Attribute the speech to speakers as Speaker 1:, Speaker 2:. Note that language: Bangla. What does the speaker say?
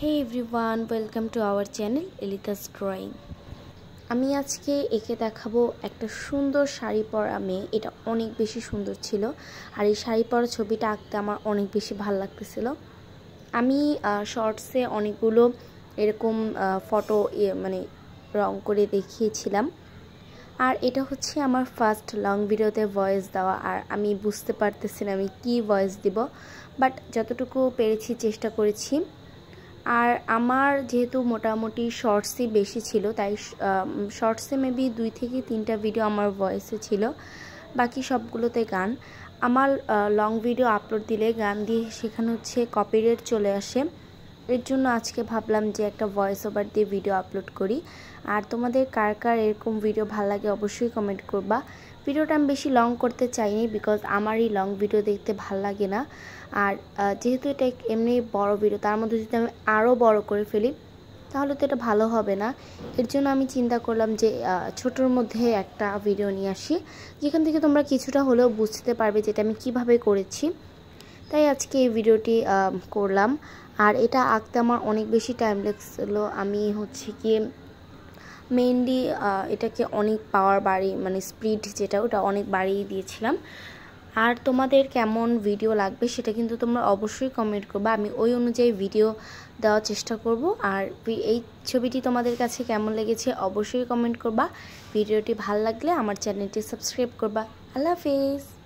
Speaker 1: Hey everyone, welcome to our channel Elita's Drawing. আমি আজকে এঁকে দেখাবো একটা সুন্দর শাড়ি পরা মেয়ে। এটা অনেক বেশি সুন্দর ছিল আর এই শাড়ি পরা ছবিটা আঁকতে আমার অনেক বেশি ভালো লাগতেছিল। আমি শর্টসে অনেকগুলো এরকম ফটো মানে রং করে দেখিয়েছিলাম। আর এটা হচ্ছে আমার ফার্স্ট লং ভিডিওতে ভয়েস দেওয়া, আর আমি বুঝতে পারতেছি না আমি কি ভয়েস দিব, বাট যতটুকু পেরেছি চেষ্টা করেছি। আর আমার যেহেতু মোটামুটি শর্টসই বেশি ছিল, তাই শর্টসে মেবি 2 থেকে 3টা ভিডিও আমার ভয়েসে ছিল, বাকি সবগুলোতে গান। আমার লং ভিডিও আপলোড দিলে গান দিয়ে সেখানে হচ্ছে কপিরাইট চলে আসে। এর জন্য আজকে ভাবলাম যে একটা ভয়েস ওভার দিয়ে ভিডিও আপলোড করি। আর তোমাদের কার কার এরকম ভিডিও ভালো লাগে অবশ্যই কমেন্ট করবা। ভিডিওটা আমি বেশি লং করতে চাইনি, বিকজ আমারই লং ভিডিও দেখতে ভালো লাগে না। আর যেহেতু এটা এমনি বড় ভিডিও, তার মধ্যে যদি আমি আরও বড় করে ফেলি তাহলে তো এটা ভালো হবে না। এর জন্য আমি চিন্তা করলাম যে ছোটোর মধ্যে একটা ভিডিও নিয়ে আসি, যেখান থেকে তোমরা কিছুটা হলেও বুঝতে পারবে যেটা আমি কিভাবে করেছি। তাই আজকে এই ভিডিওটি করলাম। আর এটা আঁকতে আমার অনেক বেশি টাইম লাগছিলো। আমি হচ্ছে কি মেইনলি এটাকে অনেক পাওয়ার মানে স্পিড যেটা ওটা অনেক বাড়িয়ে দিয়েছিলাম। আর তোমাদের কেমন ভিডিও লাগবে সেটা কিন্তু তোমরা অবশ্যই কমেন্ট করবা, আমি ওই অনুযায়ী ভিডিও দেওয়ার চেষ্টা করব। আর এই ছবিটি তোমাদের কাছে কেমন লেগেছে অবশ্যই কমেন্ট করবা। ভিডিওটি ভালো লাগলে আমার চ্যানেলটি সাবস্ক্রাইব করবা। আল্লাহ হাফেজ।